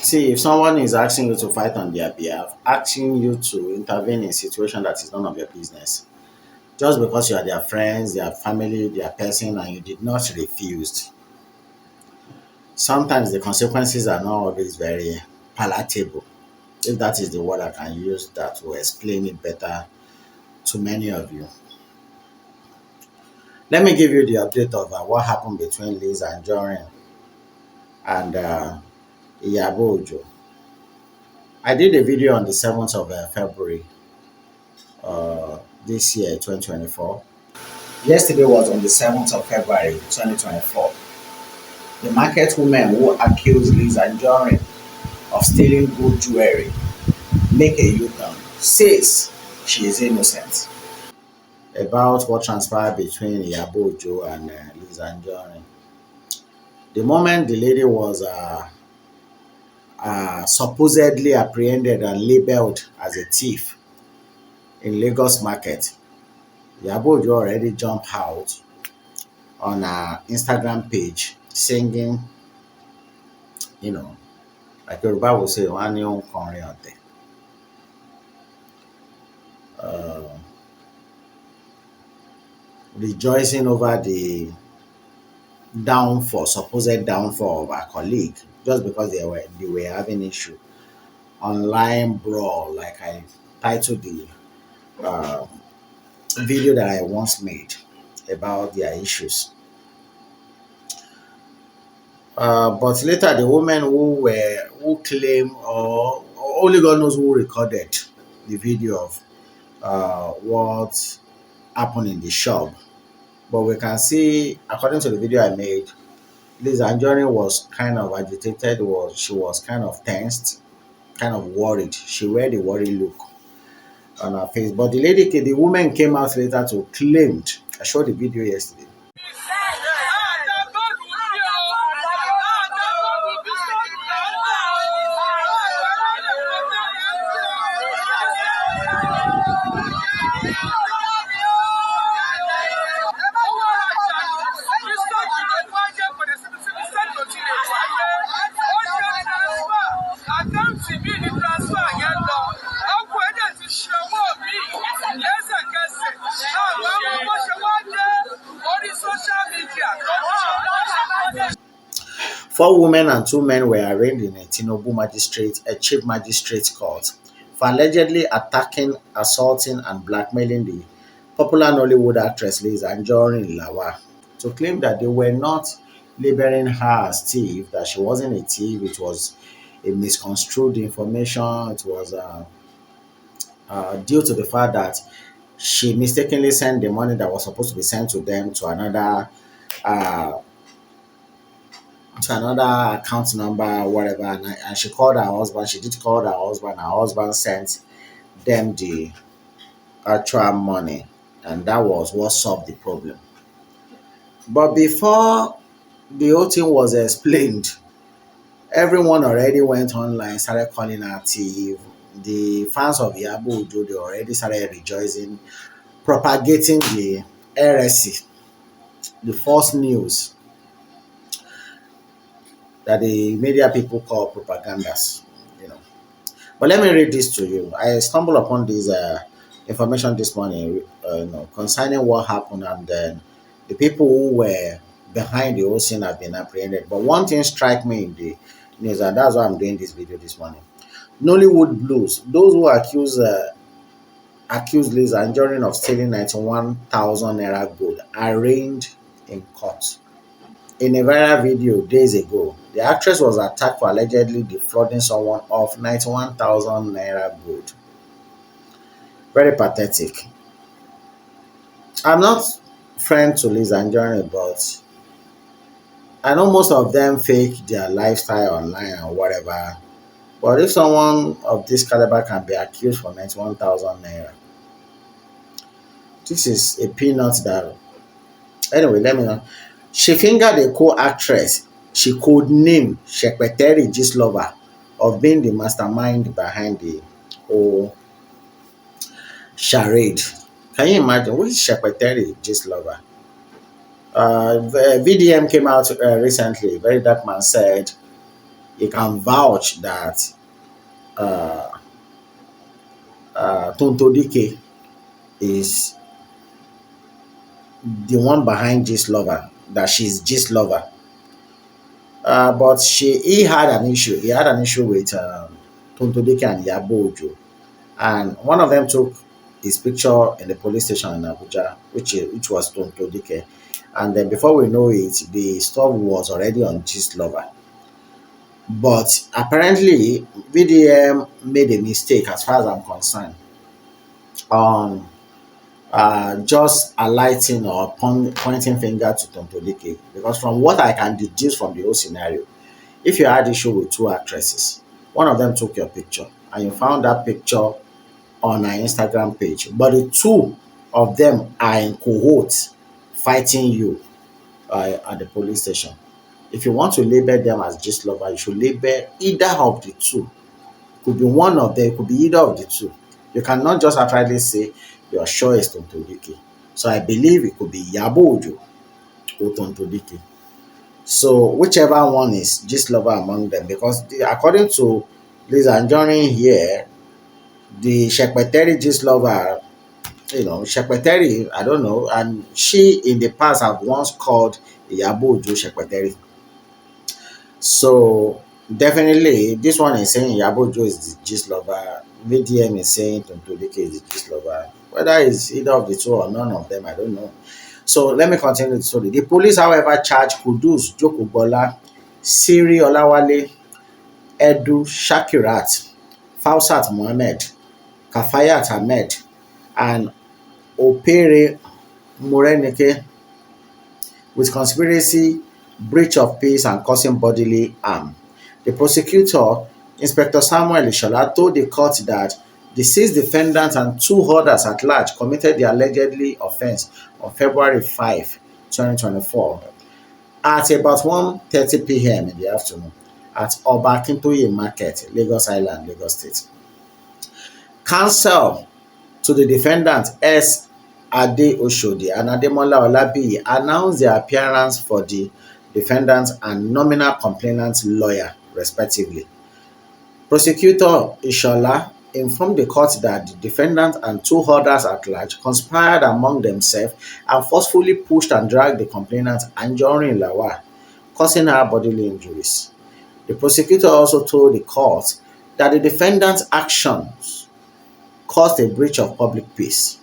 See, if someone is asking you to fight on their behalf, asking you to intervene in a situation that is none of your business, just because you are their friends, their family, their person, and you did not refuse, sometimes the consequences are not always very palatable. If that is the word I can use that will explain it better to many of you. Let me give you the update of what happened between Liz and Anjorin and Iyabo Ojo. I did a video on the 7th of February this year, 2024. Yesterday was on the 7th of February, 2024. The market woman who accused Liz and Anjorin of stealing good jewelry make a U-turn, says she is innocent. About what transpired between Iyabo Ojo and Liz Anjorin. The moment the lady was supposedly apprehended and labeled as a thief in Lagos market, Iyabo Ojo already jumped out on her Instagram page singing, you know, like Yoruba will say, "Wọ́n á ní ó ń kọrin ọ̀tẹ̀." Uh, rejoicing over the downfall, supposed downfall of her colleague, just because they were having issue. Online brawl, like I titled the uh, video that I once made about their issues. But later, the women who claim, or only God knows who recorded the video of what happened in the shop. But we can see, according to the video I made, Liz Anjorin was kind of agitated. She was kind of tensed, kind of worried. She wear the worry look on her face. But the woman came out later to claim. I showed the video yesterday. Four women and two men were arraigned in a chief magistrate's court for allegedly attacking, assaulting, and blackmailing the popular Nollywood actress Liz Anjorin Lawa to claim that they were not labeling her as thief, that she wasn't a thief, it was a misconstrued information, it was due to the fact that she mistakenly sent the money that was supposed to be sent to them uh, to another account number, whatever, and she called her husband. She did call her husband. Her husband sent them the actual money, and that was what solved the problem. But before the whole thing was explained, everyone already went online, started calling her thief. The fans of Iyabo Ojo, they already started rejoicing, propagating the heresy, the false news that the media people call propagandas, you know. But let me read this to you. I stumbled upon this information this morning, concerning what happened, and then the people who were behind the whole scene have been apprehended. But one thing struck me in the news, and that's why I'm doing this video this morning. Nollywood Blues, those who accused Liz Anjorin of stealing 91,000 naira gold, arraigned in court. In a viral video days ago, the actress was attacked for allegedly defrauding someone of 91,000 naira gold. Very pathetic. I'm not friend to Liz Anjorin, but I know most of them fake their lifestyle online or whatever. But if someone of this caliber can be accused for 91,000 naira, this is a peanut that. Anyway, let me know. She fingered a co-actress she codenamed Shekpeteri Gistlover of being the mastermind behind the whole charade. Can you imagine? Who is Shekpeteri Gistlover? The VDM came out recently. Very dark man said he can vouch that uh, Tonto Dike is the one behind Gist Lover, that she's Gist Lover. But he had an issue. He had an issue with Tonto Dike and Iyabo Ojo, and one of them took his picture in the police station in Abuja, which was Tonto Dike, and then before we know it, the stuff was already on Gist Lover. But apparently, VDM made a mistake, as far as I'm concerned, on just alighting or pointing finger to Tonto Dike, because from what I can deduce from the whole scenario, if you had issue with two actresses, one of them took your picture and you found that picture on her Instagram page, but the two of them are in cohorts fighting you at the police station. If you want to label them as gist lover, you should label either of the two. It could be one of them, it could be either of the two. You cannot just outrightly say you're sure it's Tonto Dike. So I believe it could be Iyabo Ojo or Tonto Dike. So whichever one is gist lover among them, because according to Liz Anjorin here, the Shekpeteri gist lover, Shekpeteri, I don't know, and she in the past have once called Iyabo Ojo Shekpeteri. So definitely, this one is saying Iyabo Ojo is the gist lover. VDM is saying Tonto Dike is the gist lover. Whether it's either of the two or none of them, I don't know. So let me continue the story. The police, however, charged Kudus Jokubola, Siri Olawale, Edu Shakirat, Fausat Mohammed, Kafayat Ahmed, and Opere Morenike with conspiracy, breach of peace, and causing bodily harm. The prosecutor, Inspector Samuel Ishola, told the court that the six defendants and two others at large committed the allegedly offense on February 5, 2024, at about 1:30 p.m. in the afternoon at Oba Akintoye Market, Lagos Island, Lagos State. Counsel to the defendant S. Ade Oshodi and Ademola Olabiyi announced their appearance for the defendant and nominal complainant lawyer, respectively. Prosecutor Ishola informed the court that the defendant and two others at large conspired among themselves and forcefully pushed and dragged the complainant Anjorin Lawal, causing her bodily injuries. The prosecutor also told the court that the defendant's actions caused a breach of public peace.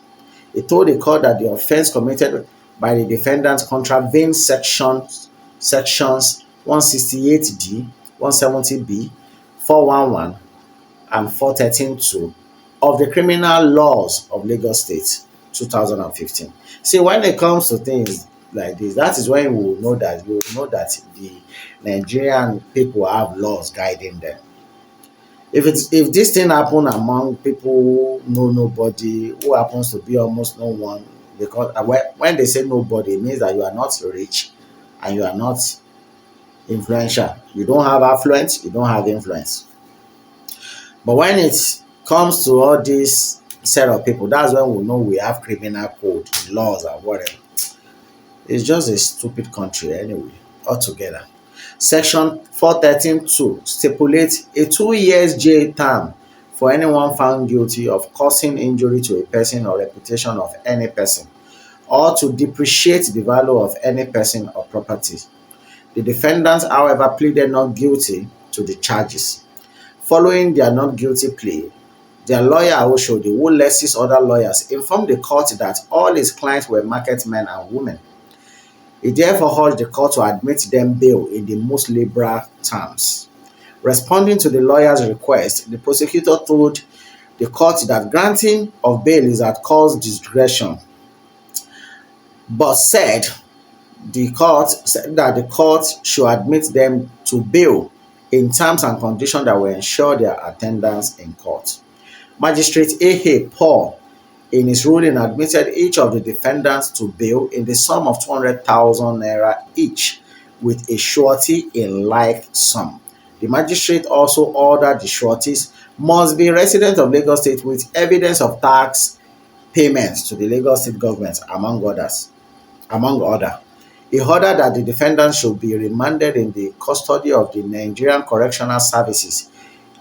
He told the court that the offense committed by the defendant contravened sections 168D, 170B, 411, and 413(2) of the Criminal Laws of Lagos State, 2015. See, when it comes to things like this, that is when we will know that the Nigerian people have laws guiding them. If this thing happen among people who know nobody, who happens to be almost no one, because when they say nobody, it means that you are not rich and you are not influential. You don't have affluence, you don't have influence. But when it comes to all this set of people, that's when we know we have criminal code, laws, and whatever. It's just a stupid country anyway, altogether. Section 413(2) stipulates a 2 years jail term for anyone found guilty of causing injury to a person or reputation of any person, or to depreciate the value of any person or property. The defendants, however, pleaded not guilty to the charges. Following their not guilty plea, their lawyer Oshodi, who led six other lawyers, informed the court that all his clients were market men and women. He therefore urged the court to admit them bail in the most liberal terms. Responding to the lawyer's request, the prosecutor told the court that granting of bail is at court's discretion, but said that the court should admit them to bail in terms and conditions that will ensure their attendance in court. Magistrate A.A. Paul, in his ruling, admitted each of the defendants to bail in the sum of 200,000 naira each, with a surety in like sum. The magistrate also ordered the sureties must be residents of Lagos State with evidence of tax payments to the Lagos State government, among other. He ordered that the defendant should be remanded in the custody of the Nigerian Correctional Services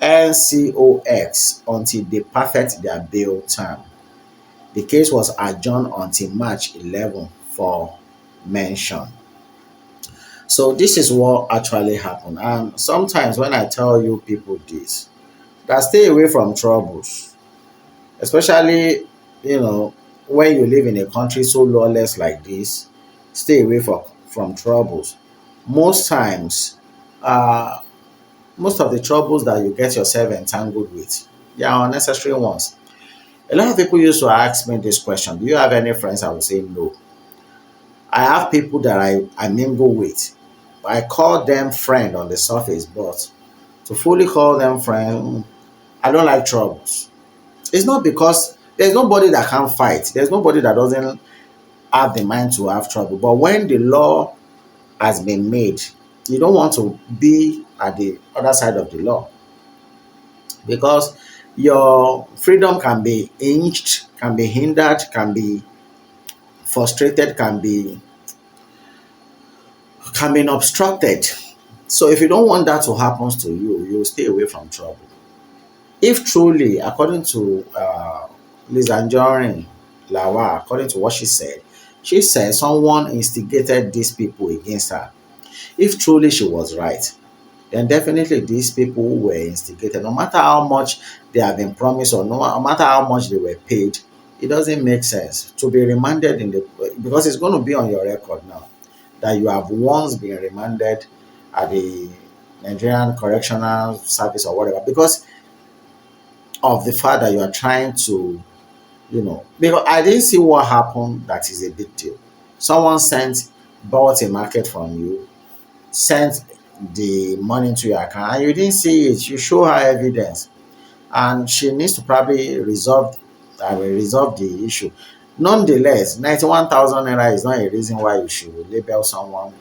(NCOX) until they perfect their bail term. The case was adjourned until March 11 for mention. So this is what actually happened. And sometimes when I tell you people this, that stay away from troubles, especially when you live in a country so lawless like this, stay away from troubles. Most times, uh, most of the troubles that you get yourself entangled with, they are unnecessary ones. A lot of people used to ask me this question: do you have any friends? I would say no. I have people that I mingle with. I call them friend on the surface, but to fully call them friend, I don't like troubles. It's not because there's nobody that can't fight. There's nobody that doesn't have the mind to have trouble. But when the law has been made, you don't want to be at the other side of the law, because your freedom can be inched, can be hindered, can be frustrated, can be obstructed. So if you don't want that to happen to you, you stay away from trouble. If truly, according to Liz Anjorin Lawa, according to what she said someone instigated these people against her. If truly she was right, then definitely these people were instigated. No matter how much they have been promised, or no matter how much they were paid, it doesn't make sense to be remanded because it's going to be on your record now that you have once been remanded at the Nigerian Correctional Service or whatever, because of the fact that you are trying to, because I didn't see what happened that is a big deal. Someone bought a market from you, sent the money into your account, and you didn't see it. You show her evidence, and she needs to probably resolve the issue. Nonetheless, 91,000 naira is not a reason why you should label someone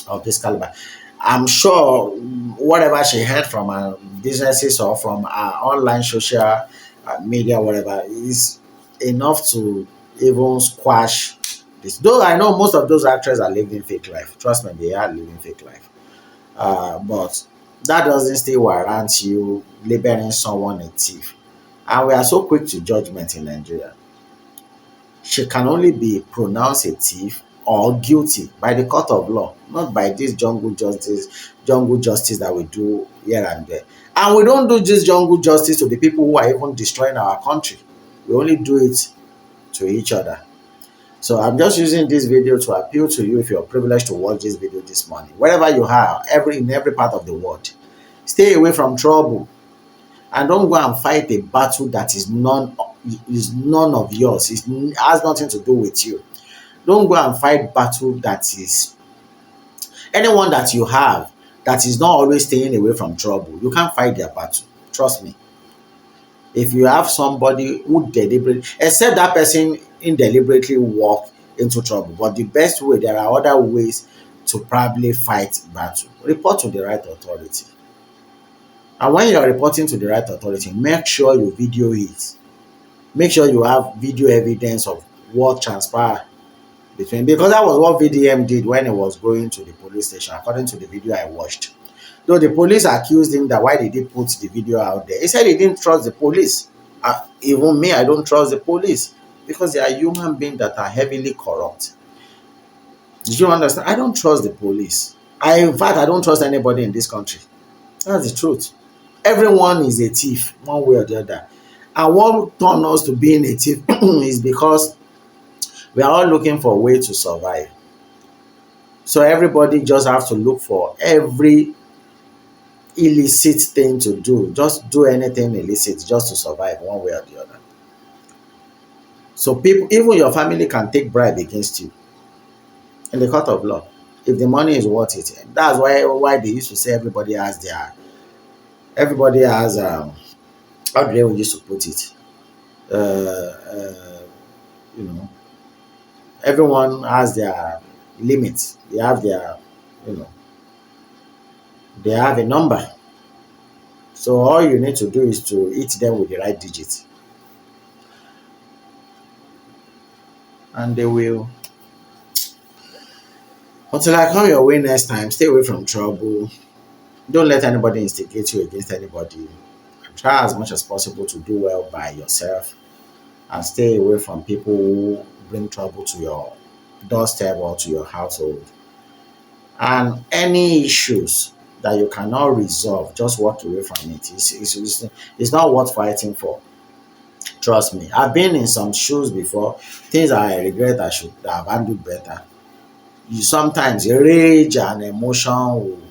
of this caliber. I'm sure whatever she heard from her businesses or from her online social media, whatever, is enough to even squash this. Though I know most of those actors are living fake life. Trust me, they are living fake life. But that doesn't still warrant you labeling someone a thief. And we are so quick to judgment in Nigeria. She can only be pronounced a thief or guilty by the court of law, not by this jungle justice that we do here and there. And we don't do this jungle justice to the people who are even destroying our country. We only do it to each other. So I'm just using this video to appeal to you if you're privileged to watch this video this morning. Wherever you are, in every part of the world, stay away from trouble. And don't go and fight a battle that is none of yours. It has nothing to do with you. Don't go and fight battle that is anyone that you have that is not always staying away from trouble. You can't fight their battle. Trust me. If you have somebody who deliberately, except that person indeliberately walk into trouble, but the best way, there are other ways to probably fight battle. Report to the right authority. And when you are reporting to the right authority, make sure you video it. Make sure you have video evidence of what transpired between, because that was what VDM did when he was going to the police station, according to the video I watched. Though the police accused him that why did he put the video out there? He said he didn't trust the police. Even me, I don't trust the police because they are human beings that are heavily corrupt. Did you understand? I don't trust the police. In fact, I don't trust anybody in this country. That's the truth. Everyone is a thief, one way or the other. And what turned us to being a thief is because we are all looking for a way to survive. So everybody just have to look for every illicit thing to do. Just do anything illicit just to survive one way or the other. So people, even your family, can take bribe against you in the court of law if the money is worth it. That's why they used to say everybody has how do they used to put it? Uh, uh, you know, everyone has their limits. They have their, you know, they have a number. So all you need to do is to hit them with the right digit, and Until I come your way next time, stay away from trouble. Don't let anybody instigate you against anybody. Try as much as possible to do well by yourself and stay away from people who bring trouble to your doorstep or to your household. And any issues that you cannot resolve, just walk away from it. It's not worth fighting for. Trust me. I've been in some shoes before, things I regret I should have handled better. You sometimes rage and emotion will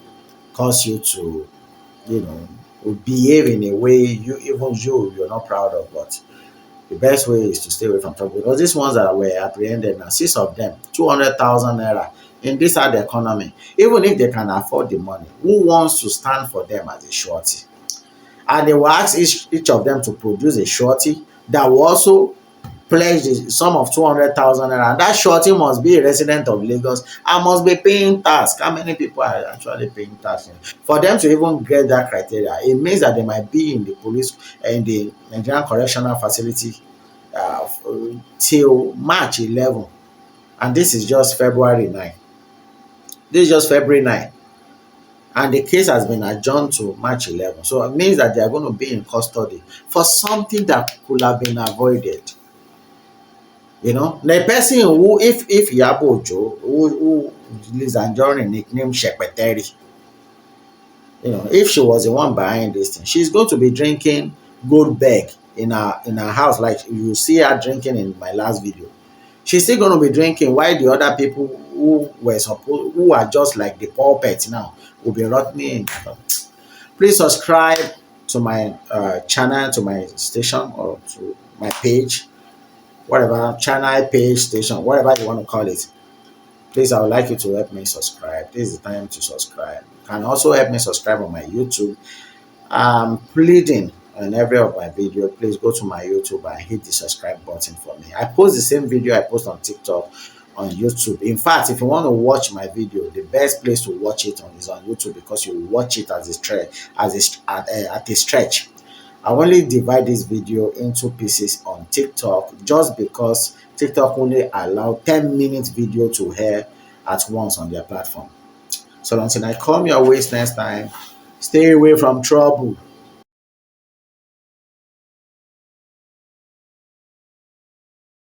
cause you to, you know, will behave in a way you're not proud of, but the best way is to stay away from trouble because these ones that were apprehended now, six of them, 200,000 naira in this hard economy. Even if they can afford the money, who wants to stand for them as a surety? And they will ask each of them to produce a surety that will also pledge the sum of 200,000 naira. And that surety must be a resident of Lagos and must be paying tax. How many people are actually paying tax? For them to even get that criteria, it means that they might be in the police, in the Nigerian Correctional Facility till March 11, and this is just February 9. This is just February 9, and the case has been adjourned to March 11. So it means that they are going to be in custody for something that could have been avoided. The person who, if Iyabo Ojo, who lives Anjorin, nicknamed Shepeteri, if she was the one behind this thing, she's going to be drinking Goldberg in her house, like you see her drinking in my last video. She's still going to be drinking while the other people who are just like the pulpit now will be rotting. Please subscribe to my channel, to my station, or to my page, whatever channel, page, station, whatever you want to call it. Please, I would like you to help me subscribe. This is the time to subscribe. You can also help me subscribe on my YouTube. I'm pleading on every of my video. Please go to my YouTube and hit the subscribe button for me. I post the same video I post on TikTok on YouTube. In fact, if you want to watch my video, the best place to watch it on is on YouTube because you watch it as a stretch, at a stretch. I only divide this video into pieces on TikTok just because TikTok only allow 10-minute video to air at once on their platform. So until I come your way next time, stay away from trouble.